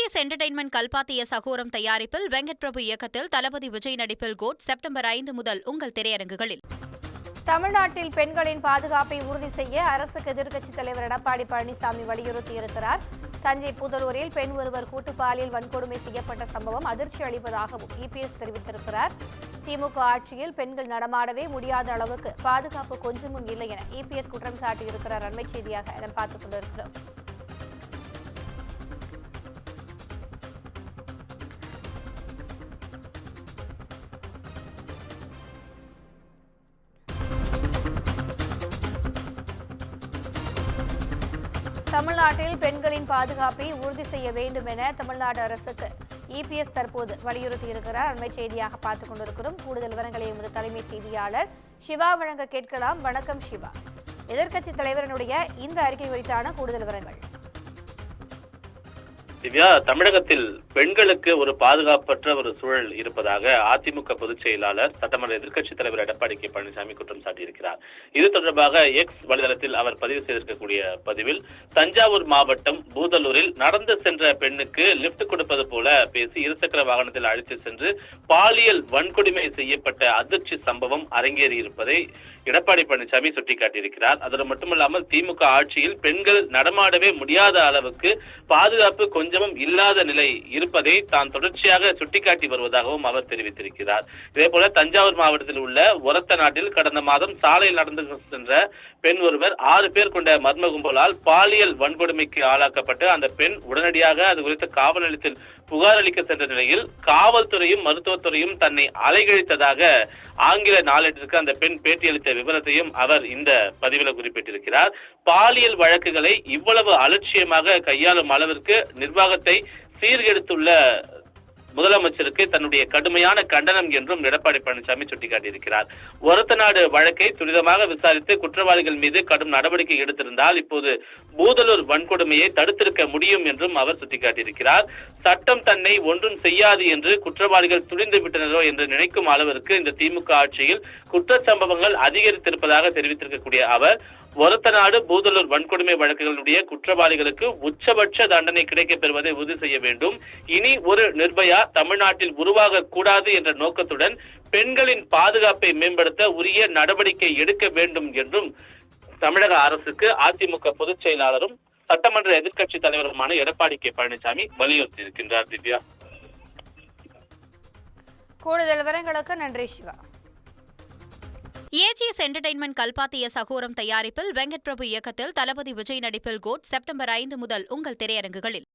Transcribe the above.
AGS entertainment கல்பாத்திய சகோரம் தயாரிப்பில் வெங்கட் பிரபு இயக்கத்தில் தளபதி விஜய் நடிப்பில் கோட் செப்டம்பர் 5 முதல் உங்கள் திரையரங்குகளில். தமிழ்நாட்டில் பெண்களின் பாதுகாப்பை உறுதி செய்ய அரசுக்கு எதிர்க்கட்சித் தலைவர் எடப்பாடி பழனிசாமி வலியுறுத்தியிருக்கிறார். தஞ்சை புதலூரில் பெண் ஒருவர் கூட்டுப்பாலியல் வன்கொடுமை செய்யப்பட்ட சம்பவம் அதிர்ச்சி அளிப்பதாகவும் இபிஎஸ் தெரிவித்திருக்கிறார். திமுக ஆட்சியில் பெண்கள் நடமாடவே முடியாத அளவுக்கு பாதுகாப்பு கொஞ்சமும் இல்லை என இபிஎஸ் குற்றம் சாட்டியிருக்கிறார். அண்மை செய்தியாக நாம் பார்த்துக் கொண்டிருக்கிறோம். தமிழ்நாட்டில் பெண்களின் பாதுகாப்பை உறுதி செய்ய வேண்டும் என தமிழ்நாடு அரசுக்கு இபிஎஸ் தற்போது வலியுறுத்தியிருக்கிறார். அண்மை செய்தியாக பார்த்துக் கொண்டிருக்கிறோம். கூடுதல் விவரங்களை எமது தலைமை செய்தியாளர் சிவா வழங்க கேட்கலாம். வணக்கம் சிவா. எதிர்க்கட்சித் தலைவரினுடைய இந்த அறிக்கை குறித்தான கூடுதல் விவரங்கள். திவ்யா, தமிழகத்தில் பெண்களுக்கு ஒரு பாதுகாப்பற்ற ஒரு சூழல் இருப்பதாக அதிமுக பொதுச் செயலாளர் சட்டமன்ற எதிர்க்கட்சித் தலைவர் எடப்பாடி கே பழனிசாமி குற்றம் சாட்டியிருக்கிறார். இது தொடர்பாக எக்ஸ் வலைதளத்தில் அவர் பதிவு செய்திருக்கக்கூடிய பதிவில், தஞ்சாவூர் மாவட்டம் பூதலூரில் நடந்து சென்ற பெண்ணுக்கு லிப்ட் கொடுப்பது போல பேசி இருசக்கர வாகனத்தில் அழைத்து சென்று பாலியல் வன்கொடுமை செய்யப்பட்ட அதிர்ச்சி சம்பவம் அரங்கேறி இருப்பதை எடப்பாடி பழனிசாமி சுட்டிக்காட்டியிருக்கிறார். அதோடு மட்டுமல்லாமல் திமுக ஆட்சியில் பெண்கள் நடமாடவே முடியாத அளவுக்கு பாதுகாப்பு கொஞ்சமும் இல்லாத நிலை இருப்பதை தான் தொடர்ச்சியாக சுட்டிக்காட்டி வருவதாகவும் அவர் தெரிவித்திருக்கிறார். இதேபோல தஞ்சாவூர் மாவட்டத்தில் உள்ள ஒரத்த நாட்டில் கடந்த மாதம் சாலையில் நடந்து சென்ற பெண் ஒருவர் 6 பேர் கொண்ட மர்ம கும்பலால் பாலியல் வன்கொடுமைக்கு ஆளாக்கப்பட்டு அந்த பெண் உடனடியாக அது குறித்த காவல் நிலையத்தில் புகார் அளிக்க சென்ற நிலையில் காவல்துறையும் மருத்துவத்துறையும் தன்னை அலைகழித்ததாக ஆங்கில நாளேட்டிற்கு அந்த பெண் பேட்டியளித்த விவரத்தையும் அவர் இந்த பதிவில் குறிப்பிட்டிருக்கிறார். பாலியல் வழக்குகளை இவ்வளவு அலட்சியமாக கையாளும் அளவிற்கு நிர்வாகத்தை சீர்கெடுத்துள்ள முதலமைச்சருக்கு தன்னுடைய கடுமையான கண்டனம் என்றும் எடப்பாடி பழனிசாமி சுட்டிக்காட்டியிருக்கிறார். ஒரத்தநாடு வழக்கை துரிதமாக விசாரித்து குற்றவாளிகள் மீது கடும் நடவடிக்கை எடுத்திருந்தால் இப்போது பூதலூர் வன்கொடுமையை தடுத்திருக்க முடியும் என்றும் அவர் சுட்டிக்காட்டியிருக்கிறார். சட்டம் தன்னை ஒன்றும் செய்யாது என்று குற்றவாளிகள் துணிந்து விட்டனரோ என்று நினைக்கும் அளவிற்கு இந்த திமுக ஆட்சியில் குற்ற சம்பவங்கள் அதிகரித்திருப்பதாக தெரிவித்திருக்கக்கூடிய அவர், ஒரத்தநாடு பூதலூர் வன்கொடுமை வழக்குகளுடைய குற்றவாளிகளுக்கு உச்சபட்ச தண்டனை கிடைக்கப் பெறுவதை உறுதி செய்ய வேண்டும். இனி ஒரு நிர்பயா தமிழ்நாட்டில் உருவாக கூடாது என்ற நோக்கத்துடன் பெண்களின் பாதுகாப்பை மேம்படுத்த உரிய நடவடிக்கை எடுக்க வேண்டும் என்றும் தமிழக அரசுக்கு அதிமுக பொதுச் செயலாளரும் சட்டமன்ற எதிர்க்கட்சித் தலைவருமான எடப்பாடி கே பழனிசாமி வலியுறுத்தியிருக்கின்றார். திவ்யா, கூடுதல் விவரங்களுக்கு நன்றி சிவா. ஏஜிஎஸ் என்டர்டைன்மெண்ட் கல்பாத்திய சகோரம் தயாரிப்பில் வெங்கட் பிரபு இயக்கத்தில் தளபதி விஜய் நடிப்பில் கோட் செப்டம்பர் 5 முதல் உங்கள் திரையரங்குகளில்.